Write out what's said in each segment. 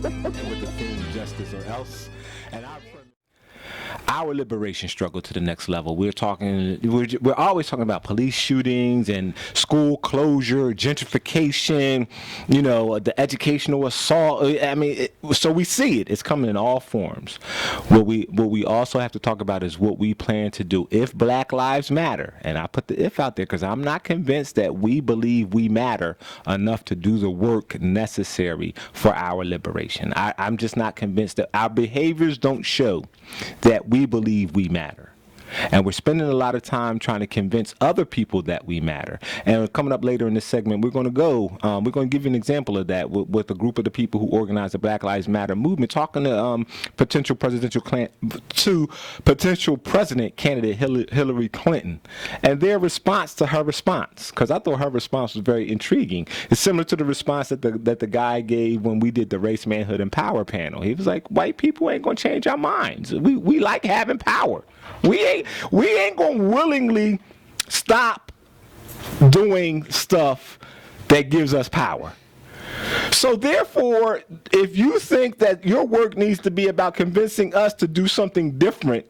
and with the theme justice or else. And our liberation struggle to the next level. We're always talking about police shootings and school closure, gentrification, the educational assault. I mean, so we see it. It's coming in all forms. What we also have to talk about is what we plan to do if Black Lives Matter. And I put the if out there because I'm not convinced that we believe we matter enough to do the work necessary for our liberation. I'm just not convinced that our behaviors don't show that we believe we matter. And we're spending a lot of time trying to convince other people that we matter. And coming up later in this segment, we're going to give you an example of that with a group of the people who organize the Black Lives Matter movement, talking to potential president candidate Hillary Clinton, and their response to her response, because I thought her response was very intriguing. It's similar to the response that the guy gave when we did the Race, Manhood, and Power panel. He was like, white people ain't going to change our minds. We like having power. We ain't gonna willingly stop doing stuff that gives us power. So therefore, if you think that your work needs to be about convincing us to do something different,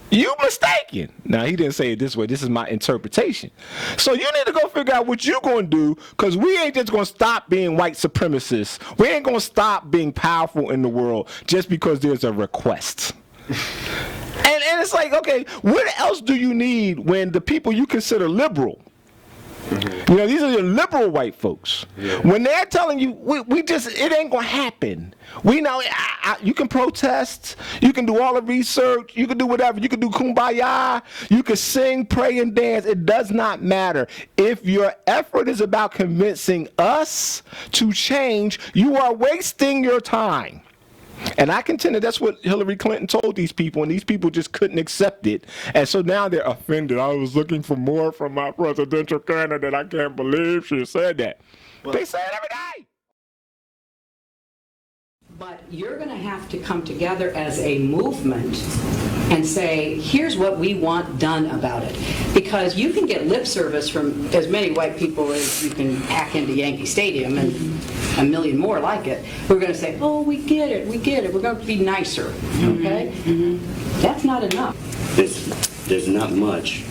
you mistaken. Now, he didn't say it this way. This is my interpretation. So you need to go figure out what you're going to do, because we ain't just going to stop being white supremacists. We ain't going to stop being powerful in the world just because there's a request. And it's like, okay, what else do you need when the people you consider liberal, these are your liberal white folks, when they're telling you, it ain't going to happen. We know, you can protest, you can do all the research, you can do whatever, you can do kumbaya, you can sing, pray, and dance. It does not matter. If your effort is about convincing us to change, you are wasting your time. And I contend that that's what Hillary Clinton told these people, and these people just couldn't accept it. And so now they're offended. I was looking for more from my presidential candidate. I can't believe she said that. Well, they say it every day. But you're going to have to come together as a movement and say, here's what we want done about it. Because you can get lip service from as many white people as you can hack into Yankee Stadium and a million more like it. We're going to say, oh, we get it, we're going to be nicer, okay? That's not enough. There's not much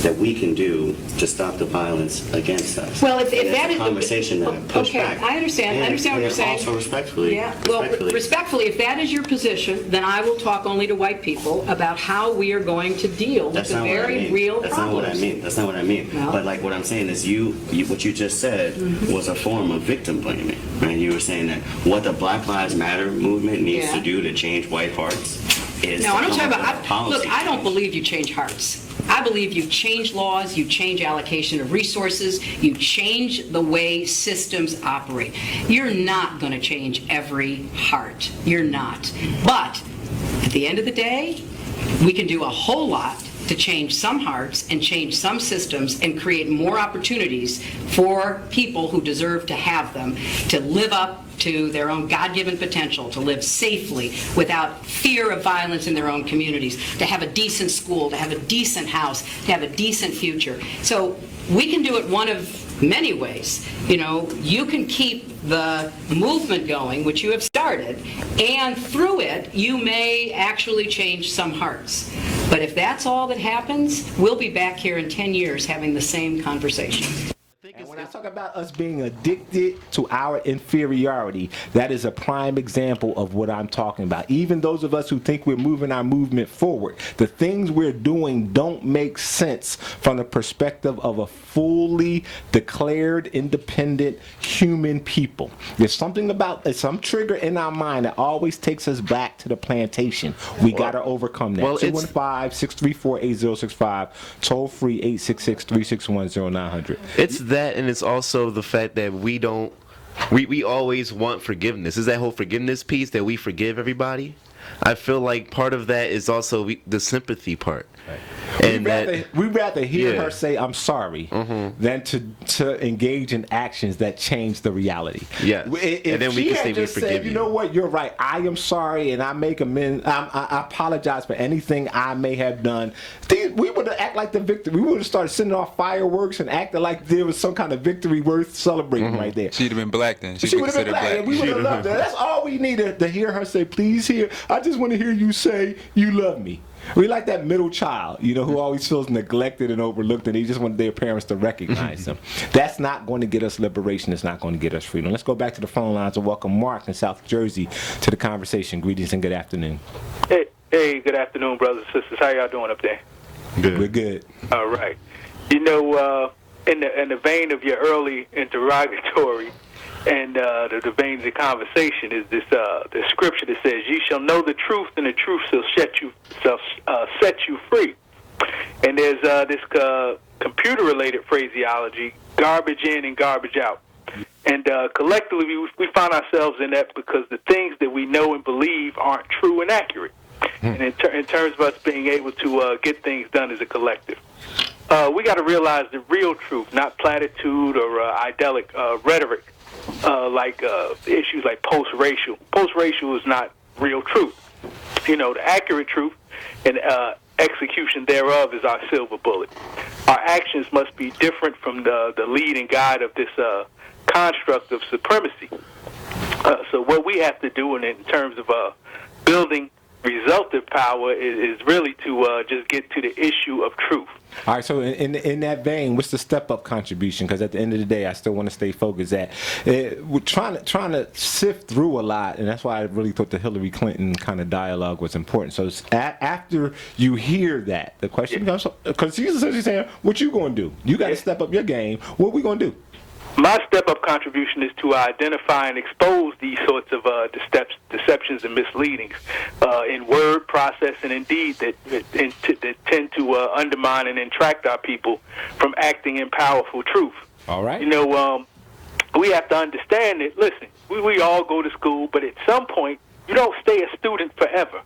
that we can do to stop the violence against us. Well, if that is a conversation that I push back. I understand what you're saying. Also respectfully. Yeah. Well, respectfully, if that is your position, then I will talk only to white people about how we are going to deal with the very real problems. That's not what I mean. No. But like what I'm saying is, what you just said was a form of victim blaming, right? You were saying that what the Black Lives Matter movement needs to do to change white hearts is. No, I'm not talking about. Look, I don't believe you change hearts. I believe you change laws, you change allocation of resources, you change the way systems operate. You're not going to change every heart. You're not. But at the end of the day, we can do a whole lot to change some hearts and change some systems and create more opportunities for people who deserve to have them to live up to their own God-given potential, to live safely without fear of violence in their own communities, to have a decent school, to have a decent house, to have a decent future. So we can do it one of many ways. You can keep the movement going, which you have started, and through it, you may actually change some hearts. But if that's all that happens, we'll be back here in 10 years having the same conversation. And when I talk about us being addicted to our inferiority, that is a prime example of what I'm talking about. Even those of us who think we're moving our movement forward, the things we're doing don't make sense from the perspective of a fully declared independent human people. There's something about some trigger in our mind that always takes us back to the plantation. We got to overcome that. 215-634-8065, toll free 866-361-0900. It's that, and it's also the fact that we always want forgiveness. Is that whole forgiveness piece that we forgive everybody? I feel like part of that is also the sympathy part. Right. And we'd rather hear her say "I'm sorry" than to engage in actions that change the reality. Yes. If And then we she can had say we just forgive said, you. you know what, you're right, I am sorry, and I make amends. I apologize for anything I may have done. We would have act like the victor. We would have started sending off fireworks and acting like there was some kind of victory worth celebrating right there. She'd have been black then. She would have been black, and we would have loved her. That's all we needed, to hear her say, please hear. I just want to hear you say you love me. We like that middle child, who always feels neglected and overlooked, and they just want their parents to recognize them. That's not going to get us liberation. It's not going to get us freedom. Let's go back to the phone lines and welcome Mark in South Jersey to the conversation. Greetings and good afternoon. Hey, good afternoon, brothers and sisters. How y'all doing up there? Good. We're good. All right. In the vein of your early interrogatory, and the vein of the conversation is this the scripture that says, "Ye shall know the truth, and the truth shall set you free." And there's this computer-related phraseology: garbage in and garbage out. And collectively, we find ourselves in that because the things that we know and believe aren't true and accurate. And in terms of us being able to get things done as a collective, we got to realize the real truth, not platitude or idyllic rhetoric. Like issues like post-racial. Post-racial is not real truth. The accurate truth and execution thereof is our silver bullet. Our actions must be different from the lead and guide of this construct of supremacy. So what we have to do in terms of building resultant power is really to just get to the issue of truth. All right, so in that vein, what's the step-up contribution? Because at the end of the day, I still want to stay focused. We're trying to sift through a lot, and that's why I really thought the Hillary Clinton kind of dialogue was important. So after you hear that, the question becomes, because she's essentially saying, what you going to do? You got to step up your game. What are we going to do? My step-up contribution is to identify and expose these sorts of deceptions and misleadings in word, process, and indeed that tend to undermine and entract our people from acting in powerful truth. All right. We have to understand that, listen, we all go to school, but at some point, you don't stay a student forever.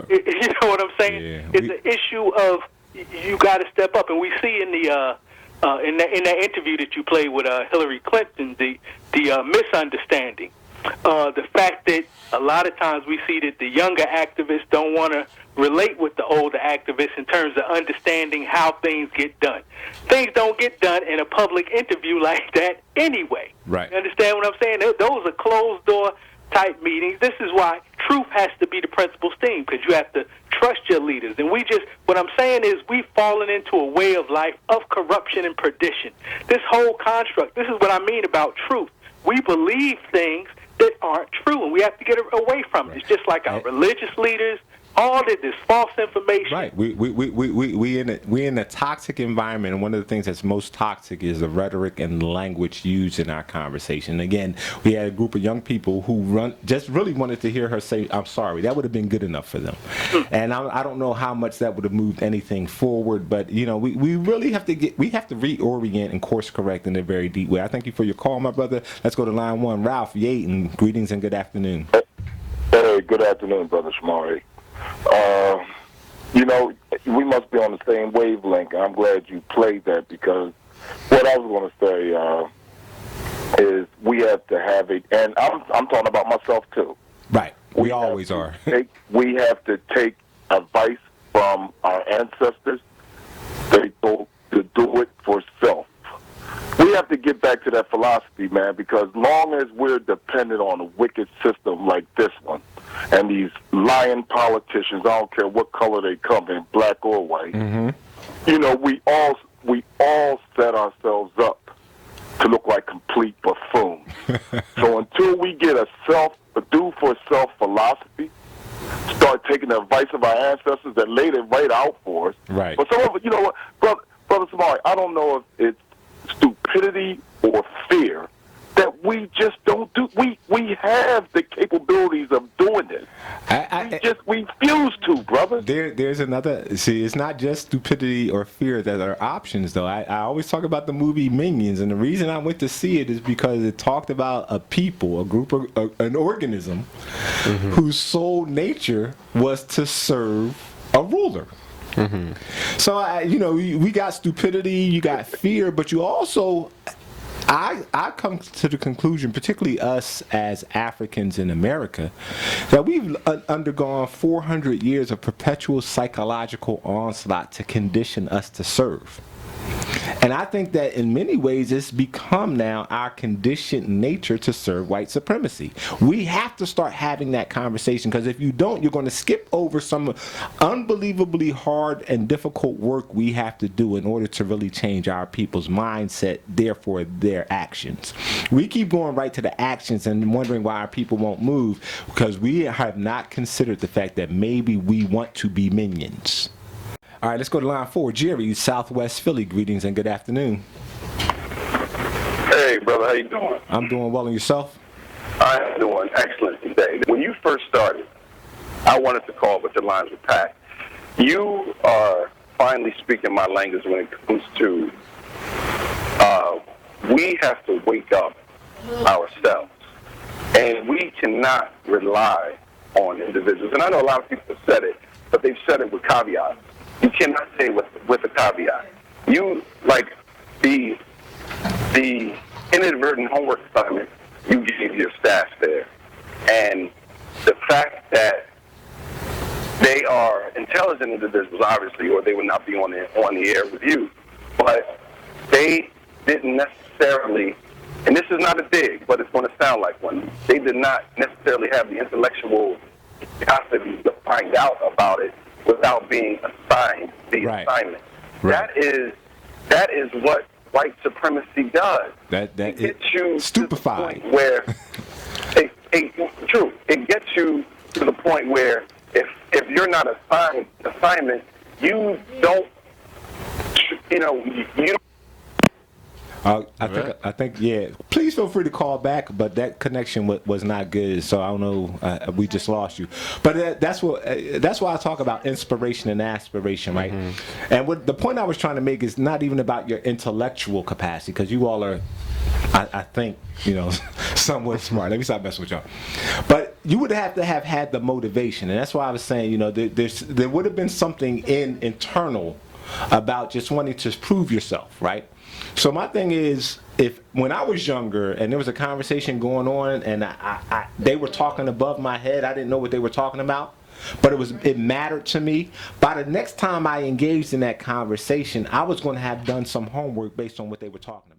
You know what I'm saying? Yeah, it's an issue of you got to step up, and we see in the in that interview that you played with Hillary Clinton, the misunderstanding, the fact that a lot of times we see that the younger activists don't want to relate with the older activists in terms of understanding how things get done. Things don't get done in a public interview like that anyway. Right. You understand what I'm saying? Those are closed-door type meetings. This is why truth has to be the principal theme, because you have to trust your leaders. And what I'm saying is we've fallen into a way of life of corruption and perdition. This whole construct, this is what I mean about truth. We believe things that aren't true, and we have to get away from it. It's just like our religious leaders, all of this false information. Right. We in a toxic environment, and one of the things that's most toxic is the rhetoric and language used in our conversation. Again, we had a group of young people who just really wanted to hear her say, "I'm sorry." That would have been good enough for them. And I don't know how much that would have moved anything forward, but we really have to reorient and course correct in a very deep way. I thank you for your call, my brother. Let's go to line 1. Ralph Yaten, greetings and good afternoon. Hey, good afternoon, brother Shomari. We must be on the same wavelength. I'm glad you played that, because what I was going to say is we have to have it, and I'm talking about myself too. Right. We always are. We have to take advice from our ancestors. They told to do it for self. We have to get back to that philosophy, man, because long as we're dependent on a wicked system like this one, and these lying politicians, I don't care what color they come in, black or white, we all set ourselves up to look like complete buffoons. So until we get a do-for-self philosophy, start taking the advice of our ancestors that laid it right out for us. Right. But some of it, you know what, Brother Shomari, I don't know if it's stupidity or fear that we just don't do. We have the capabilities of doing this. We refuse to, brother. There's another. See, it's not just stupidity or fear that are options, though. I always talk about the movie Minions, and the reason I went to see it is because it talked about a people, a group, an organism, whose sole nature was to serve a ruler. So, we got stupidity, you got fear, but you also, I come to the conclusion, particularly us as Africans in America, that we've undergone 400 years of perpetual psychological onslaught to condition us to serve. And I think that in many ways it's become now our conditioned nature to serve white supremacy. We have to start having that conversation, because if you don't, you're going to skip over some unbelievably hard and difficult work we have to do in order to really change our people's mindset, therefore their actions. We keep going right to the actions and wondering why our people won't move, because we have not considered the fact that maybe we want to be minions. All right, let's go to line 4. Jerry, Southwest Philly. Greetings and good afternoon. Hey, brother, how you doing? I'm doing well, and yourself? I'm doing excellent today. When you first started, I wanted to call, but the lines were packed. You are finally speaking my language when it comes to we have to wake up ourselves, and we cannot rely on individuals. And I know a lot of people have said it, but they've said it with caveats. You cannot say with a caveat. You, like the inadvertent homework assignment you gave your staff there, and the fact that they are intelligent individuals, obviously, or they would not be on the air with you, but they didn't necessarily, and this is not a dig, but it's going to sound like one, they did not necessarily have the intellectual capacity to find out about it without being assigned the assignment. Right. That is what white supremacy does. That it gets you stupefied. To the point where it gets you to the point where if you're not assigned assignment, you don't, you don't. I think, yeah. Please feel free to call back, but that connection was not good, so I don't know. We just lost you. But that's why I talk about inspiration and aspiration, right? Mm-hmm. And what the point I was trying to make is not even about your intellectual capacity, because you all are, I think, somewhat smart. Let me stop messing with y'all. But you would have to have had the motivation, and that's why I was saying, there would have been something internal about just wanting to prove yourself, right? So my thing is, when I was younger and there was a conversation going on and they were talking above my head, I didn't know what they were talking about, but it mattered to me. By the next time I engaged in that conversation, I was going to have done some homework based on what they were talking about.